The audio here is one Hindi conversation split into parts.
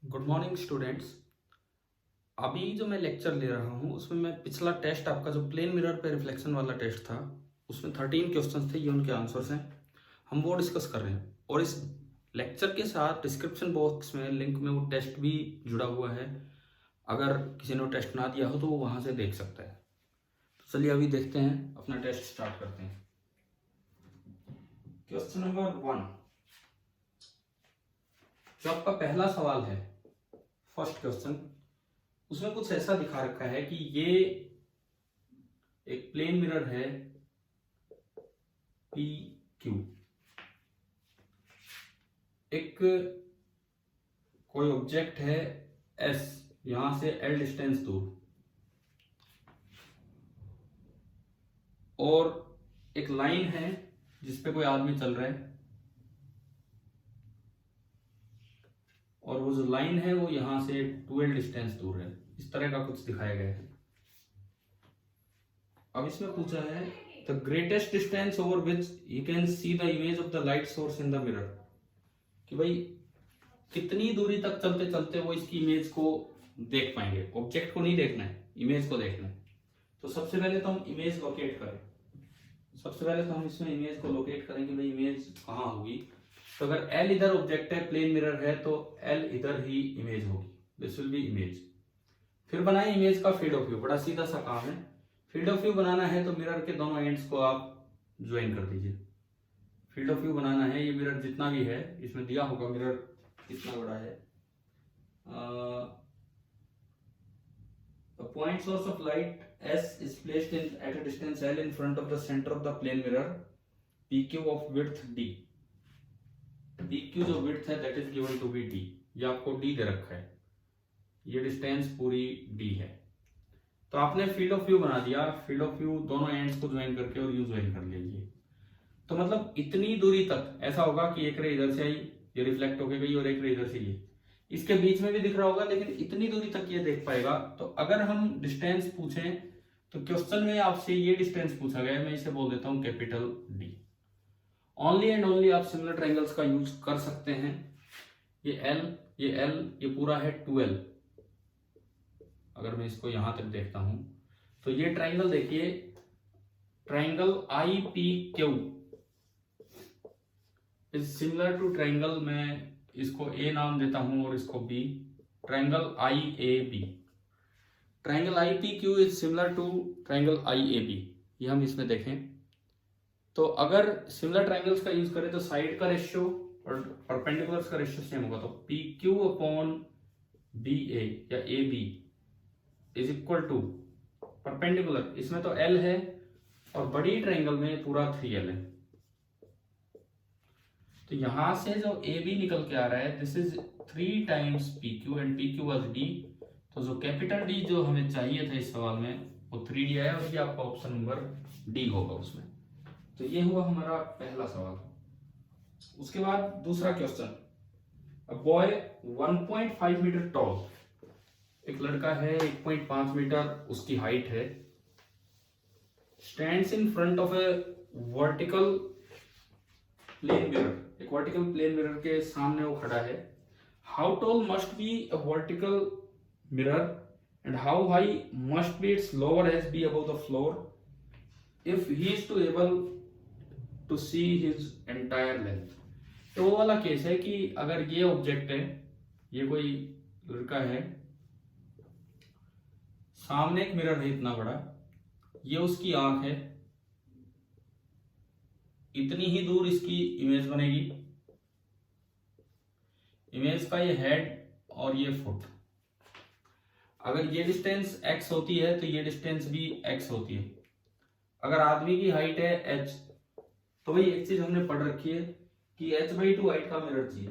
Good morning students. अभी जो मैं लेक्चर ले रहा हूँ उसमें मैं पिछला टेस्ट आपका जो प्लेन मिरर पे रिफ्लेक्शन वाला टेस्ट था उसमें 13 क्वेश्चंस थे, ये उनके आंसर्स हैं। हम वो डिस्कस कर रहे हैं और इस लेक्चर के साथ डिस्क्रिप्शन बॉक्स में लिंक में वो टेस्ट भी जुड़ा हुआ है। अगर किसी ने टेस्ट ना दिया हो तो वो वहाँ से देख सकता है। तो चलिए अभी देखते हैं, अपना टेस्ट स्टार्ट करते हैं। क्वेश्चन नंबर 1, जो आपका पहला सवाल है, फर्स्ट क्वेश्चन, उसमें कुछ ऐसा दिखा रखा है कि ये एक प्लेन मिरर है पी क्यू, एक कोई ऑब्जेक्ट है एस, यहां से एल डिस्टेंस दूर, और एक लाइन है जिसपे कोई आदमी चल रहा है, और वो जो लाइन है वो यहां से 12 डिस्टेंस दूर है। इस तरह का कुछ दिखाया गया है। अब इसमें पूछा है the greatest distance over which you can see the image of the light source in the mirror, कि भाई कितनी दूरी तक चलते चलते वो इसकी इमेज को देख पाएंगे। ऑब्जेक्ट को नहीं देखना है, इमेज को देखना है। तो सबसे पहले तो हम इमेज लोकेट करें। सबसे पहले तो हम इसमें इमेज को लोकेट करेंगे, भाई इमेज कहाँ होगी। तो अगर एल इधर ऑब्जेक्ट है, प्लेन मिरर है, तो एल इधर ही इमेज होगी। This will B image. फिर बनाए इमेज का फील्ड ऑफ व्यू। बड़ा सीधा सा काम है। फील्ड ऑफ व्यू बनाना है तो मिरर के दोनों एंड्स को आप ज्वाइन कर दीजिए। फील्ड ऑफ व्यू बनाना है, ये मिरर जितना भी है, इसमें दिया होगा मिरर कितना बड़ा है। The point source of light S is placed in at a distance L in front of the center of the plane mirror PQ of width D. PQ जो width है that is given to be D. ये आपको D दे रखा है, ये डिस्टेंस पूरी D है। तो आपने फील्ड ऑफ व्यू बना दिया। फील्ड ऑफ व्यू दोनों एंड्स को ज्वाइन करके और यू ज्वाइन कर लीजिए। तो मतलब इतनी दूरी तक ऐसा होगा कि एक रे इधर से आई, ये रिफ्लेक्ट होके गई, और एक रे इधर से ये, इसके बीच में भी दिख रहा होगा, लेकिन इतनी दूरी तक ये देख पाएगा। तो अगर हम डिस्टेंस पूछें तो क्वेश्चन में आपसे ये डिस्टेंस पूछा गया है, मैं इसे बोल देता हूं capital D. Only and only आप सिमिलर ट्रायंगल्स का यूज कर सकते हैं। ये एल, ये एल, ये पूरा है 12। अगर मैं इसको यहां तक देखता हूं तो ये ट्रायंगल देखिए, triangle I P Q is similar to triangle, मैं इसको ए नाम देता हूं और इसको B, triangle I A B. Triangle I P Q is similar to triangle I A B. ये हम इसमें देखें तो अगर सिमिलर ट्रायंगल्स का यूज करें तो साइड का रेशियो और परपेंडिकुलर्स का रेशियो सेम होगा। तो P Q upon B A या A B is equal to perpendicular, इसमें तो एल है और बड़ी ट्रायंगल में पूरा 3L है। तो यहां से जो ए बी निकल के आ रहा है, this is 3 times P Q and P Q was D. तो जो कैपिटल डी जो हमें चाहिए था इस सवाल में वो 3D आया, और ये आपका ऑप्शन नंबर डी होगा उसमें। तो ये हुआ हमारा पहला सवाल। उसके बाद दूसरा question, a boy 1.5 metre tall, एक लड़का है 1.5 मीटर उसकी हाइट है, stands in front of a vertical plane mirror, एक वर्टिकल प्लेन मिरर के सामने वो खड़ा है। How tall must be a vertical mirror and how high must be its lower edge be above the floor if he is to able to see his entire length. तो वो वाला केस है कि अगर ये ऑब्जेक्ट है, ये कोई लड़का है, सामने एक मिरर है इतना बड़ा, ये उसकी आंख है, इतनी ही दूर इसकी इमेज बनेगी। इमेज का ये हेड और ये फुट। अगर ये डिस्टेंस x होती है तो ये डिस्टेंस भी x होती है। अगर आदमी की हाइट है h, तो भाई एक चीज हमने पढ़ रखी है कि h/2 हाइट का मिरर चाहिए।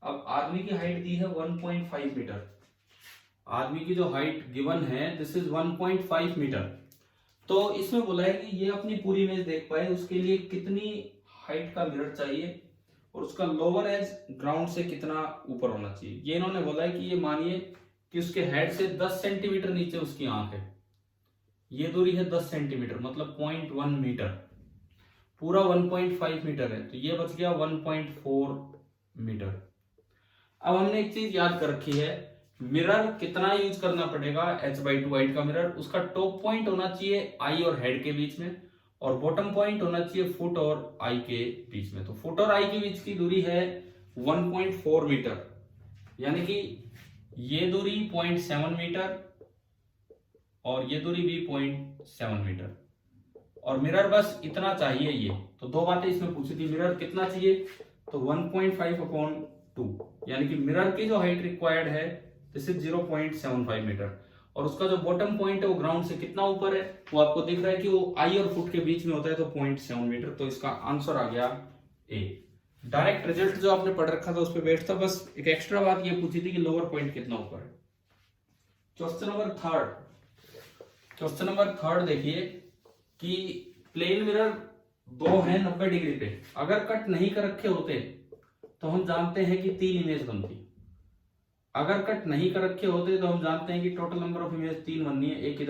अब आदमी की हाइट दी है 1.5 मीटर। आदमी की जो हाइट गिवन है दिस इज 1.5 मीटर। तो इसमें बोला है कि ये अपनी पूरी इमेज देख पाए, उसके लिए कितनी हाइट का मिरर चाहिए और उसका लोअर एज ग्राउंड से कितना ऊपर होना चाहिए। ये इन्होंने बोला है कि ये मानिए कि उसके हेड से 10 सेंटीमीटर नीचे उसकी आंख है, ये दूरी है 10 सेंटीमीटर, मतलब 0.1 मीटर। पूरा 1.5 मीटर है तो ये बच गया 1.4 मीटर। अब हमने एक चीज याद कर रखी है, मिरर कितना यूज करना पड़ेगा, h/2 हाइट का मिरर, उसका टॉप पॉइंट होना चाहिए आई और हेड के बीच में, और बॉटम पॉइंट होना चाहिए फुट और आई के बीच में। तो फुट और आई के बीच की दूरी है 1.4 मीटर, यानी कि ये दूरी 0.7 मीटर और ये दूरी भी 0.7 मीटर, और मिरर बस इतना चाहिए ये। तो दो बातें इसमें पूछी थी, मिरर कितना चाहिए, तो 1.5/2, यानी कि मिरर की जो हाइट रिक्वायर्ड है दिस इज 0.75 मीटर, और उसका जो बॉटम पॉइंट है वो ग्राउंड से कितना ऊपर है, वो आपको दिख रहा है कि वो आई और फुट के बीच में होता है, तो 0.7 मीटर। तो इसका आंसर आ गया ए। डायरेक्ट रिजल्ट जो आपने पढ़ रखा था उस पर बेस्ड था, बस एक एक्स्ट्रा बात ये पूछी थी कि लोअर पॉइंट कितना ऊपर है। क्वेश्चन नंबर थर्ड देखिए कि प्लेन मिरर दो हैं 90 डिग्री पे, अगर कट नहीं कर रखे होते तो हम जानते हैं कि 3 इमेज बनती, अगर कट नहीं कर रखे होते तो हम जानते हैं कि टोटल नंबर ऑफ इमेज 3 बननी है, एक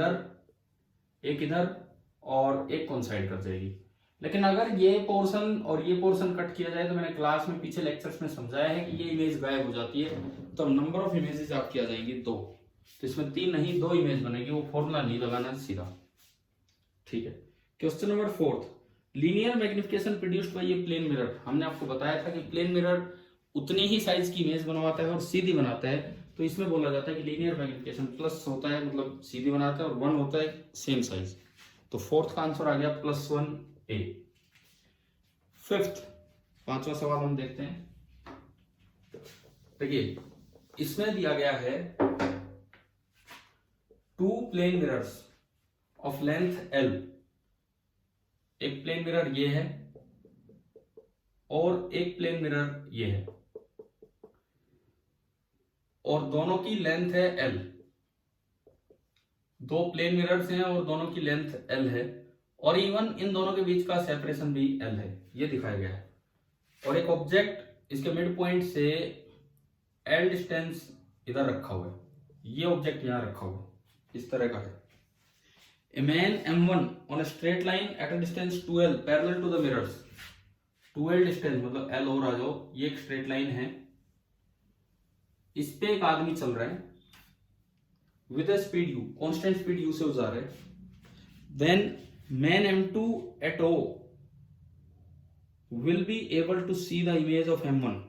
इधर और एक कॉन्साइड कर जाएगी। लेकिन अगर ये पोर्शन और ये पोर्शन कट किया जाए, तो मैंने क्लास में पीछे लेक्चर्स में समझाया है कि ये इमेज गायब हो जाती है, तो नंबर ऑफ इमेजेस आपकी आ जाएंगी 2, तो इसमें 3 नहीं 2 इमेज बनेगी, वो फॉर्मूला नहीं लगाना सीधा, ठीक है। Question number 4, linear magnification produced by ये प्लेन मिरर। हमने आपको बताया था कि प्लेन मिरर उतनी ही साइज की इमेज बनवाता है और सीधी बनाता है, तो इसमें बोला जाता है कि लीनियर मैग्निफिकेशन प्लस होता है, मतलब सीधी बनाता है, और 1 होता है सेम साइज। तो फोर्थ का आंसर आ गया +1A। फिफ्थ, 5वां सवाल हम देखते हैं। देखिए इसमें दिया गया है 2 plane mirrors of length L, एक प्लेन मिरर ये है और एक प्लेन मिरर ये है, और दोनों की लेंथ है L। 2 प्लेन मिरर्स हैं और दोनों की लेंथ L है, और इवन इन दोनों के बीच का सेपरेशन भी L है, ये दिखाया गया है। और एक ऑब्जेक्ट इसके मिड पॉइंट से L डिस्टेंस इधर रखा हुआ है, ये ऑब्जेक्ट यहां रखा हुआ है, इस तरह का है। A man M1 on a straight line at a distance 2L parallel to the mirrors, 2L distance मतलब L और आ जाओ, ये एक स्ट्रेट लाइन है, इस पे एक आदमी चल रहा है with a speed u, constant speed u से जा रहा है। Then man M2 at O will be able to see the image of M1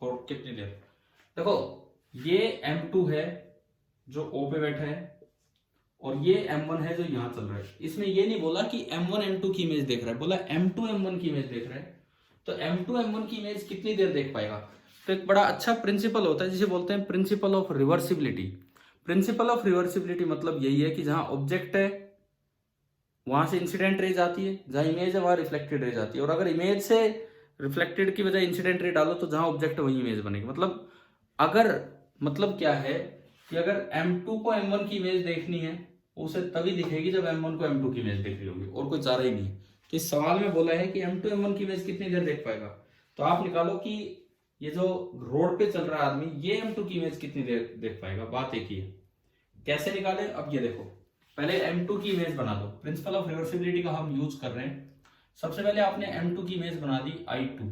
और कितनी देर। देखो ये M2 है जो O पे बैठा है, और ये M1 है जो यहां चल रहा है। इसमें ये नहीं बोला कि M1 M2 की इमेज देख रहा है, बोला M2 M1 की इमेज देख रहा है। तो M2 M1 की इमेज कितनी देर देख पाएगा। तो एक बड़ा अच्छा प्रिंसिपल होता है जिसे बोलते हैं principle of reversibility. Principle of reversibility मतलब यही है कि जहां ऑब्जेक्ट है वहां से इंसिडेंट रेज आती है, जहां इमेज है वहां रिफ्लेक्टेड रेज आती है, और अगर इमेज से रिफ्लेक्टेड की बजाय इंसिडेंट रे डालो तो जहां ऑब्जेक्ट है वही इमेज बनेगी। मतलब क्या है कि अगर M2 को M1 की इमेज देखनी है उसे तभी दिखेगी जब M1 को M2 की इमेज देख रही होगी, और कोई चारा ही नहीं। तो इस सवाल में बोला है कि M2 M1 की इमेज कितनी देर देख पाएगा। तो आप निकालो कि ये जो रोड पे चल रहा है आदमी, ये M2 की इमेज कितनी देर देख पाएगा। बात एक ही है, कैसे निकाले। अब ये देखो, पहले M2 की इमेज बना दो, प्रिंसिपल ऑफ रिवर्सिबिलिटी का हम यूज कर रहे हैं। सबसे पहले आपने M2 की इमेज बना दी I2,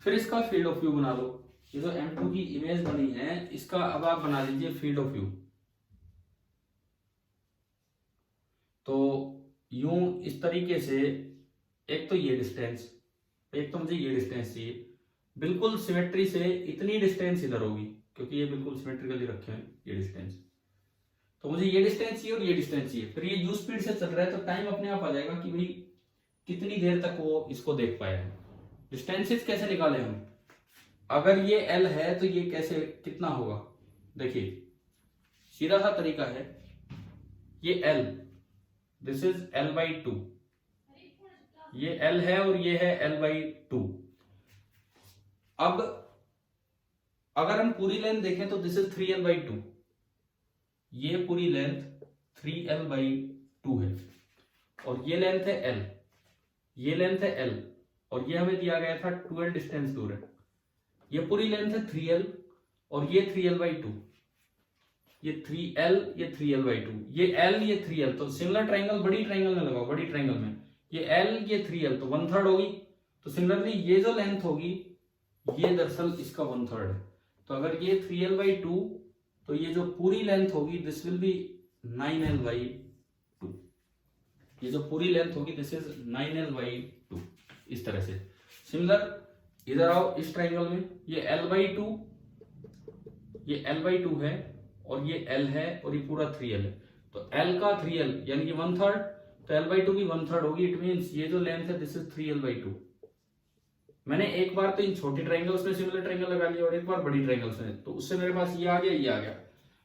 फिर इसका फील्ड ऑफ व्यू बना दो। ये जो M2 की इमेज बनी है इसका अब आप बना दीजिए फील्ड ऑफ व्यू। तो यूं इस तरीके से, एक तो ये डिस्टेंस, एक तो मुझे ये डिस्टेंस चाहिए, बिल्कुल सिमेट्री से इतनी डिस्टेंस इधर होगी क्योंकि ये बिल्कुल सिमेट्रिकली रखे हैं ये डिस्टेंस। तो मुझे ये डिस्टेंस चाहिए और ये डिस्टेंस चाहिए। फिर ये यू स्पीड से चल रहा है तो टाइम अपने आप आ जाएगा कि भाई कितनी देर तक वो इसको देख पाया है। डिस्टेंसेस कैसे निकाले हम, अगर ये L है तो ये कैसे कितना होगा। देखिए सीधा सा तरीका है, ये L, दिस इज L/2, ये L है और ये है L/2। अब अगर हम पूरी लेंथ देखें तो दिस इज 3L/2, ये पूरी लेंथ 3L/2 है, और ये लेंथ है L, ये लेंथ है L, और ये हमें दिया गया था 2L डिस्टेंस दूर है। ये पूरी लेंथ है 3L और ये 3L/2, ये 3L ये 3L/2, ये L ये 3L। तो सिमिलर ट्राइंगल बड़ी ट्राइंगल में लगाओ, बड़ी ट्राइंगल में ये L ये 3L तो 1/3 होगी। तो सिमिलरली ये जो लेंथ होगी ये दरअसल इसका 1/3 है। तो अगर ये 3l/2, तो ये जो पूरी लेंथ होगी दिस विल बी 9l/2। ये जो पूरी लेंथ होगी दिस इज 9l/2, इस तरह से। सिमिलर इधर आओ, इस ट्राइंगल में ये l/2, ये l/2 है और ये l है और ये पूरा 3l है। तो l का 3l यानी कि 1/3, तो l/2 की 1/3 होगी। इट मींस ये जो लेंथ है दिस इज 3l/2। मैंने एक बार तो इन छोटी ट्राइंगल्स में सिमिलर ट्राइंगल लगा लिया और एक बार बड़ी ट्राइंगल्स में, तो उससे मेरे पास ये आ गया, ये आ गया।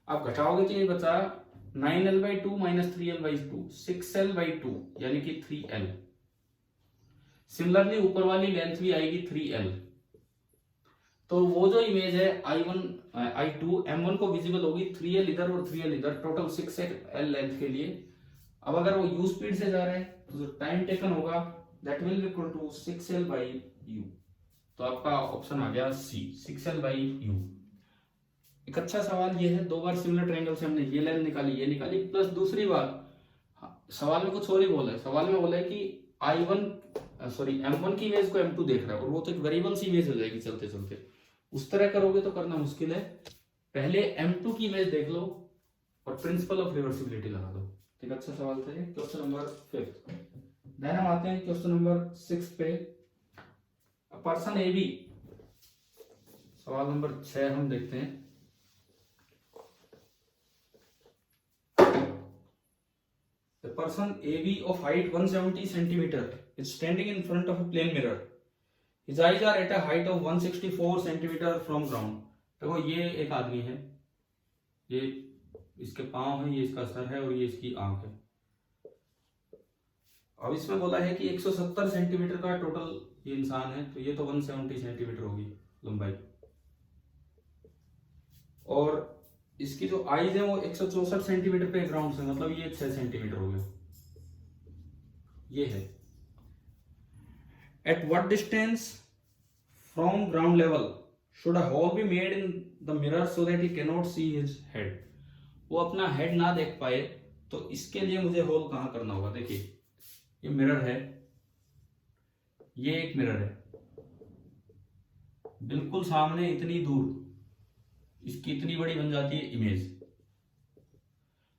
आप घटाओगे तो ये बचा 9l/2 माइनस 3l/2, 6l/2 यानी कि 3l। सिमिलरली ऊपर वाली लेंथ भी आएगी 3l। तो वो जो इमेज है I1 I2 M1 को विजिबल होगी 3l इधर और 3l इधर, टोटल 6l लेंथ के लिए। अब अगर वो u स्पीड से जा रहे हैं तो जो टाइम टेकन होगा that will be equal to 6l/u। तो आपका ऑप्शन आ गया C, 6l/u। एक अच्छा सवाल ये है, 2 बार सिमिलर ट्रायंगल से हमने ये लेंथ निकाली, ये निकाली, प्लस दूसरी बात सवाल में कुछ और ही बोला है। सवाल में बोला है कि M1 की इमेज को M2 देख रहा है और वो तो एक वेरिएबल सी इमेज हो जाएगी चलते चलते। उस तरह करोगे तो करना मुश्किल है। पहले M2 की इमेज देख लो और प्रिंसिपल ऑफ रिवर्सिबिलिटी लगा दो। ठीक, अच्छा सवाल था ये, क्वेश्चन नंबर 5। देन हम आते हैं क्वेश्चन नंबर 6 पे। पर्सन ए बी, सवाल नंबर 6 हम देखते हैं। The person AB of height 170 centimeter is standing in front of a plane mirror. His eyes are at a height of 164 centimeter from ground. देखो ये एक आदमी है, ये इसके पांव है, ये इसका सर है और ये इसकी आंख है। अब इसमें बोला है कि 170 सेंटीमीटर का टोटल ये इंसान है, तो ये तो 170 सेंटीमीटर होगी लंबाई, और इसकी जो आईज है वो 164 सेंटीमीटर पे ग्राउंड से, मतलब ये 6 सेंटीमीटर हो गया, ये है। At what distance from ground level should a whole be made in the mirror so that he can not see his head. वो अपना हेड ना देख पाए, तो इसके लिए मुझे होल कहां करना होगा। देखिए ये मिरर है, ये एक मिरर है, बिल्कुल सामने इतनी दूर, इसकी इतनी बड़ी बन जाती है इमेज।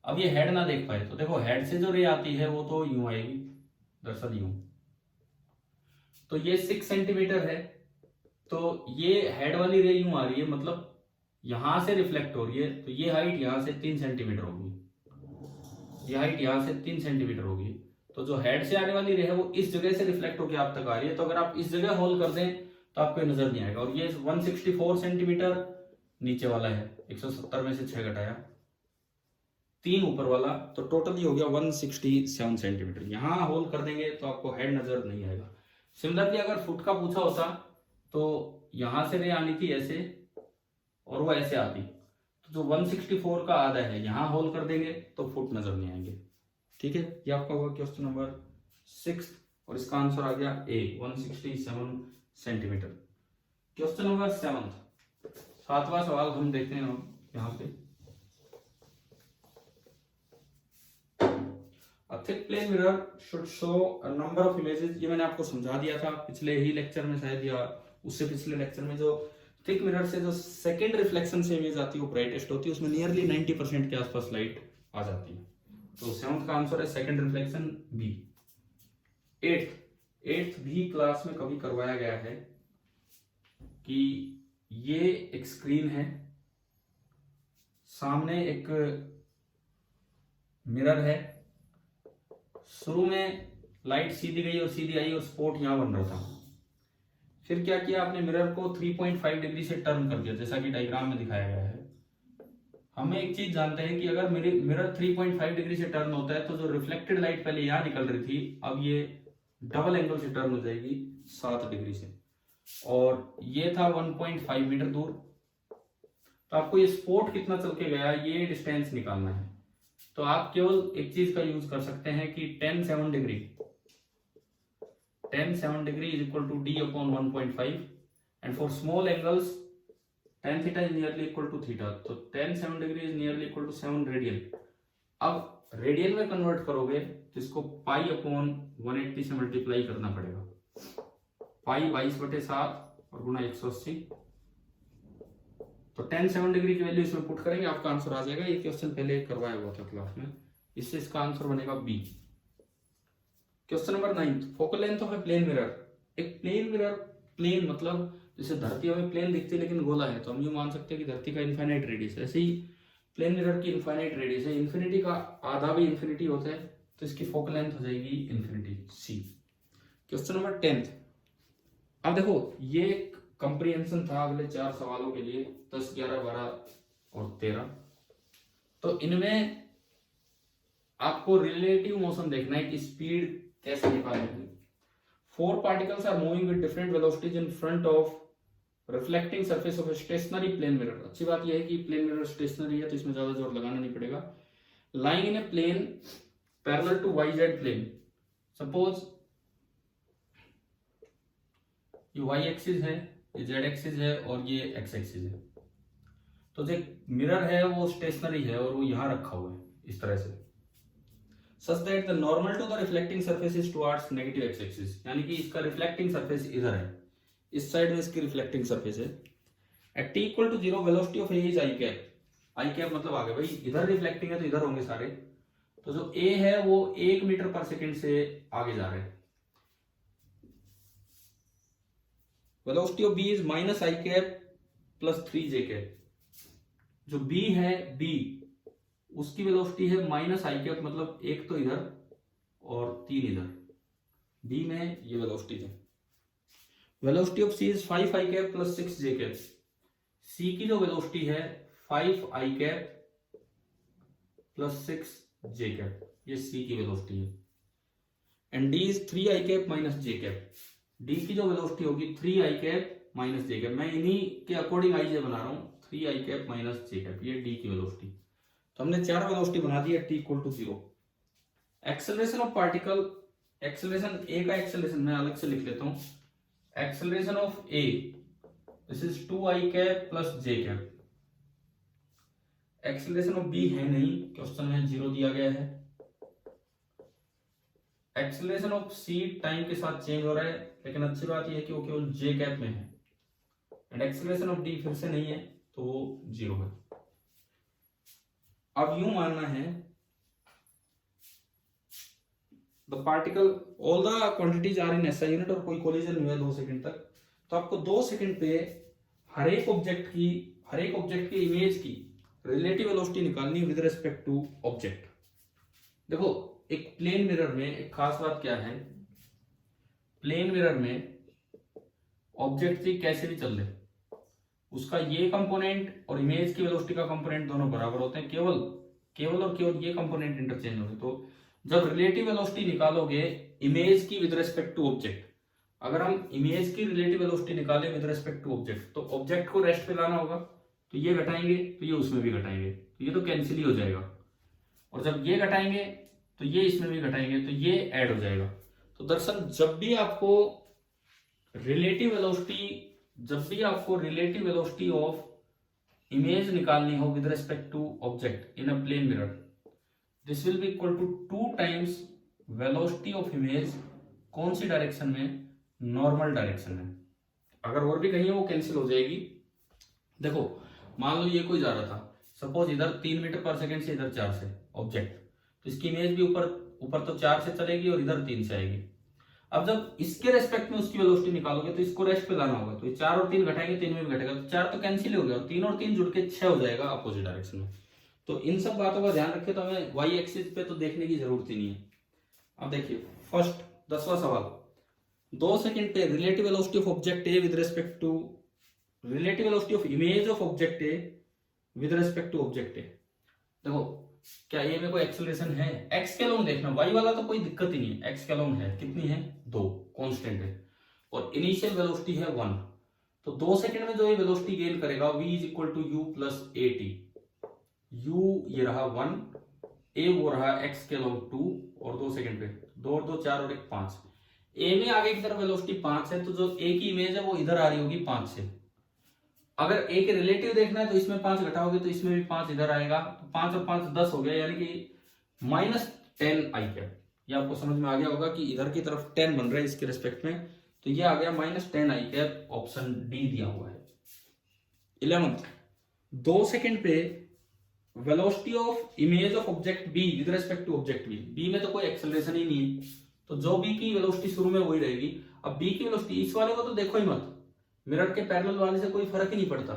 अब ये हेड ना देख पाए, तो देखो हेड से जो रे आती है वो तो यूं आएगी, दरअसल यूं। तो ये 6 सेंटीमीटर है, तो ये हेड वाली रे यूं आ रही है, मतलब यहां से रिफ्लेक्ट हो रही है, तो ये हाइट यहां से 3 सेंटीमीटर होगी, ये हाइट यहां से 3 सेंटीमीटर होगी। तो जो हेड से आने वाली रे है वो इस जगह से रिफ्लेक्ट होकर आप तक आ रही है। तो अगर आप इस जगह होल कर दें तो आपको नजर नहीं आएगा। और ये 164 सेंटीमीटर नीचे वाला है, 170 में से 6 घटाया, 3 ऊपर वाला, तो टोटल हो गया 167 सेंटीमीटर। यहां होल कर देंगे तो आपको हेड नजर नहीं आएगा। सिमिलरली अगर फुट का पूछा होता तो यहां से रे आनी थी ऐसे और वो ऐसे आती, तो जो 164 का आधा है यहां होल कर देंगे तो फुट नजर नहीं आएंगे। ठीक है, ये आपका हुआ क्वेश्चन नंबर 6 और इसका आंसर आ गया ए, 167 सेंटीमीटर। क्वेश्चन नंबर 7, 7वां सवाल हम देखते हैं यहाँ पे। A thick plane mirror should show a number of images। ये मैंने आपको समझा दिया था पिछले ही लेक्चर में शायद, या उससे पिछले लेक्चर में। जो थिक मिरर से जो सेकेंड रिफ्लेक्शन से इमेज आती है वो ब्राइटेस्ट होती है, उसमें नियरली 90% के आसपास लाइट आ जाती है। तो 7th का आंसर है सेकेंड रिफ्लेक्शन बी। 8th भी क्लास में कभी करवाया गया है कि ये एक स्क्रीन है, सामने एक मिरर है, शुरू में लाइट सीधी गई और सीधी आई और स्पॉट यहां बन रहा था। फिर क्या किया आपने, मिरर को 3.5 डिग्री से टर्न कर दिया, जैसा कि डायग्राम में दिखाया गया है। हमें एक चीज जानते हैं कि अगर मिरर 3.5 डिग्री से टर्न होता है तो जो रिफ्लेक्टेड लाइट पहले यहां निकल रही थी, अब ये डबल एंगल से टर्न हो जाएगी 7 डिग्री से, और ये था 1.5 मीटर दूर। तो आपको ये स्पॉट कितना चल के गया ये डिस्टेंस निकालना है। तो आप केवल एक चीज का यूज कर सकते हैं कि 10 7 degree is equal to d upon 1.5, and for small angles tan theta is nearly equal to theta. तो 10 7 degree is nearly equal to 7 radian. अब रेडियन में कन्वर्ट करोगे तो इसको पाई अपॉन 180 से मल्टीप्लाई करना पड़ेगा। पाई 22/7 और गुणा 180, तो tan 7 डिग्री की वैल्यू इसमें पुट करेंगे, आपका आंसर आ जाएगा। ये क्वेश्चन पहले करवाया हुआ था क्लास में, इससे इसका आंसर बनेगा B. Question number 9, focal length of a plane mirror. एक प्लेन मिरर, प्लेन मतलब जैसे धरती हमें प्लेन दिखती है लेकिन गोला है, तो हम यूं मान सकते हैं कि धरती का इनफाइनाइट रेडियस है, ऐसे ही प्लेन मिरर की इनफाइनाइट रेडियस है, इन्फिनिटी का आधा भी इन्फिनिटी होता है, तो इसकी फोकल लेंथ हो जाएगी इन्फिनिटी, सी। क्वेश्चन नंबर 10, अब देखो ये एक कंप्रीहेंशन था अगले 4 सवालों के लिए, 10, 11, 12 और 13। तो इनमें आपको रिलेटिव मोशन देखना है कि स्पीड कैसे निकालेंगे। 4 particles are moving with different velocities in front of reflecting surface of a stationary plane mirror। अच्छी बात यह है कि प्लेन मिरर स्टेशनरी है तो इसमें ज्यादा जोर लगाना नहीं पड़ेगा। Lying in a plane parallel to YZ plane। Suppose ये Y एक्सिस है, ये Z एक्सिस है और ये X एक्सिस है। तो जो मिरर है वो स्टेशनरी है और वो यहां रखा हुआ है इस तरह से, such that the normal to the reflecting surface is towards negative x axis, यानी कि इसका रिफ्लेक्टिंग सरफेस इधर है, इस साइड में इसकी रिफ्लेक्टिंग सरफेस है। At t equal to 0 velocity of a is i cap। i cap मतलब आगे भाई इधर रिफ्लेक्टिंग है तो इधर होंगे सारे, तो जो a है वो 1 मीटर पर सेकंड से आगे जा रहे हैं। Velocity of b is minus i cap plus 3j cap। जो b है, b उसकी वेलोसिटी है माइनस आई कैप, मतलब एक तो इधर और 3 इधर, बी में ये वेलोसिटी है। Velocity of C is 5 i cap plus 6 j cap. C की जो वेलोसिटी है 5 i cap plus 6 j cap, ये सी की वेलोसिटी है। And D is 3 i cap minus j cap. D की जो वेलोसिटी होगी 3 i cap minus j cap, मैं इन्हीं के अकॉर्डिंग आई जे बना रहा हूं, 3 i cap minus j cap, ये डी की वेलोसिटी। तो हमने 4 वेलोसिटी बना दी है t equal to 0। Acceleration of particle, acceleration A का एक्सेलरेशन मैं अलग से लिख लेता हूं। Acceleration of A this is 2 i cap plus j cap. Acceleration of B है नहीं, क्वेश्चन में 0 दिया गया है। एक्सेलरेशन ऑफ सी टाइम के साथ चेंज हो रहा है, लेकिन अच्छी बात यह है कि वो केवल जे कैप में है। एंड एक्सेलरेशन ऑफ डी फिर से नहीं है तो वो 0 है। अब यूं मानना है the particle all the quantities are in SI unit और कोई कोलिजन हुआ 2 सेकंड तक, तो आपको 2 सेकंड पे हर एक ऑब्जेक्ट की इमेज की रिलेटिव वेलोसिटी निकालनी विद रिस्पेक्ट टू ऑब्जेक्ट। देखो एक प्लेन मिरर में एक खास बात क्या है, प्लेन मिरर में ऑब्जेक्ट से कैसे भी चल रहे, उसका ये कंपोनेंट और इमेज की वेलोसिटी का कंपोनेंट दोनों बराबर होते हैं, केवल और केवल ये कंपोनेंट इंटरचेंज होंगे। तो जब रिलेटिव वेलोसिटी निकालोगे इमेज की विद रिस्पेक्ट टू ऑब्जेक्ट, अगर हम इमेज की रिलेटिव वेलोसिटी निकालें विद रिस्पेक्ट टू ऑब्जेक्ट, तो ऑब्जेक्ट को रेस्ट पे लाना होगा, तो ये घटाएंगे तो ये उसमें भी घटाएंगे, तो ये तो कैंसिल ही हो जाएगा। और जब ये घटाएंगे तो ये इसमें भी घटाएंगे तो ये ऐड हो जाएगा। तो दरअसल जब भी आपको रिलेटिव वेलोसिटी ऑफ इमेज निकालनी हो with respect to object in a plane mirror, this will be equal to 2 times velocity of image. कौन सी डायरेक्शन में? नॉर्मल डायरेक्शन में। अगर और भी कहीं है वो कैंसिल हो जाएगी। देखो मान लो ये कोई जा रहा था, सपोज इधर 3 मीटर पर सेकंड से इधर 4 से ऑब्जेक्ट, तो इसकी इमेज भी ऊपर तो 4 से चलेगी और इधर 3 से आएगी। अब जब इसके रेस्पेक्ट में उसकी वेलोसिटी निकालोगे तो इसको रेस्ट पे लाना होगा, तो 4 और 3 घटाएंगे, 3 में भी घटेगा, तो 4 तो कैंसिल हो गया और 3 और 3 जुड़ के 6 हो जाएगा अपोजिट डायरेक्शन में। तो इन सब बातों का ध्यान रखें, तो हमें वाई एक्सिस पे तो देखने की जरूरत ही नहीं है। अब देखिए फर्स्ट 10वां सवाल, 2 सेकंड पे relative velocity of object A with respect to relative velocity of image of object A with respect to object A. देखो क्या ए में कोई एक्सेलरेशन है? एक्स के अलोंग देखना, वाई वाला तो कोई दिक्कत ही नहीं है, एक्स के अलोंग है, कितनी है? 2, कांस्टेंट है, और इनिशियल वेलोसिटी है 1। तो 2 सेकंड में जो ये वेलोसिटी गेन करेगा v is equal to u plus a t. u ये रहा 1, a वो रहा x के अलोंग 2, और 2 सेकंड पे 2 और 2 4 और 1 5। a में आगे की तरफ वेलोसिटी 5 है, तो जो a की इमेज है वो इधर आ रही होगी 5 से। अगर a के रिलेटिव देखना है तो इसमें 5 घटाओगे तो इसमें भी 5 इधर आएगा, तो 5 और 5 10 हो गया, यानी कि -10 आई कैप। ये आपको समझ में आ गया होगा कि इधर की तरफ 10 बन रहा है इसके रेस्पेक्ट में, तो ये आ गया -10 आई कैप। ऑप्शन डी दिया हुआ है। 11th, 2 सेकंड पे velocity of image of object B with respect to object B में तो कोई एक्सेलरेशन ही नहीं है, तो जो बी की वेलोसिटी शुरू में वही रहेगी। अब बी की वेलोसिटी, इस वाले को तो देखो ही मत, मिरर के पैरेलल वाले से कोई फर्क ही नहीं पड़ता,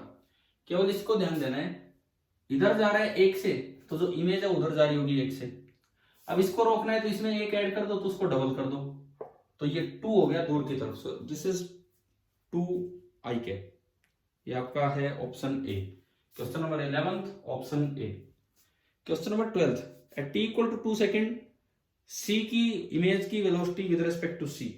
केवल इसको ध्यान देना है, इधर जा रहा है 1 से, तो जो इमेज है उधर जा रही होगी 1 से। अब इसको रोकना है तो इसमें 1 ऐड कर दो, तो उसको डबल कर दो, तो ये 2 हो गया दूर की तरफ। So this is 2 i cap. ये आपका है option A, question number 11 option A. Question number 12, at T equal to 2 second C की इमेज की velocity with respect to C.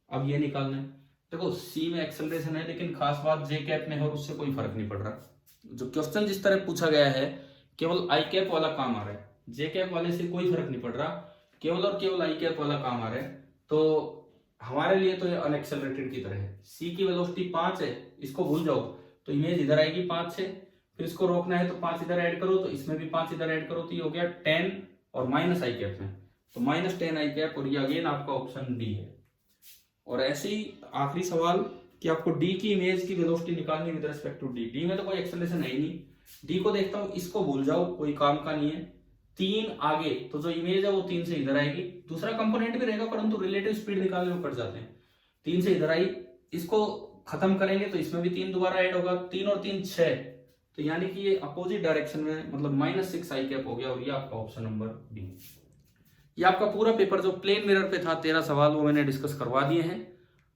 अब ये निकालना है। देखो सी में एक्सेलरेशन है, लेकिन खास बात जे कैप में है और उससे कोई फर्क नहीं पड़ रहा। जो क्वेश्चन जिस तरह पूछा गया है केवल आई कैप वाला काम आ रहा है, जे कैप वाले से कोई फर्क नहीं पड़ रहा, केवल और केवल आई कैप वाला काम आ रहा है। तो हमारे लिए तो ये अनएक्सेलरेटेड की तरह है। सी की वेलोसिटी 5 है, इसको भूल जाओ, तो इमेज इधर आएगी 5 से, फिर इसको रोकना है तो 5 इधर ऐड करो, तो इसमें भी 5 इधर ऐड करो, तो ये हो गया 10 और माइनस आई कैप में, तो -10 आई कैप, और ये अगेन आपका ऑप्शन डी है। और ऐसे ही आखिरी सवाल कि आपको डी की इमेज की वेलोसिटी निकालनी with respect to D. D में तो कोई एक्सेलरेशन है ही नहीं, डी को देखता हूं, इसको भूल जाओ, कोई काम का नहीं है। 3 आगे, तो जो इमेज है वो 3 से इधर आएगी, दूसरा कंपोनेंट भी रहेगा परंतु रिलेटिव स्पीड निकालने में पड़ जाते हैं। 3 से इधर आई, इसको खत्म करेंगे तो इसमें भी 3 दोबारा ऐड होगा, 3 और 3 6, तो यानी कि ये अपोजिट डायरेक्शन में, मतलब -6 आई कैप हो गया, और ये आपका ऑप्शन नंबर डी। ये आपका पूरा पेपर जो प्लेन मिरर पे था 13 सवाल, वो मैंने डिस्कस करवा दिए हैं।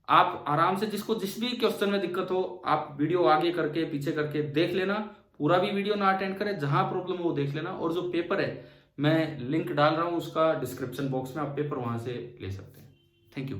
आप आराम से, जिसको जिस भी क्वेश्चन में दिक्कत हो, आप वीडियो आगे करके पीछे करके देख लेना, पूरा भी वीडियो ना अटेंड करें, जहां प्रॉब्लम हो वो देख लेना। और जो पेपर है मैं लिंक डाल रहा हूं उसका डिस्क्रिप्शन बॉक्स में, आप पेपर वहां से ले सकते हैं। Thank you.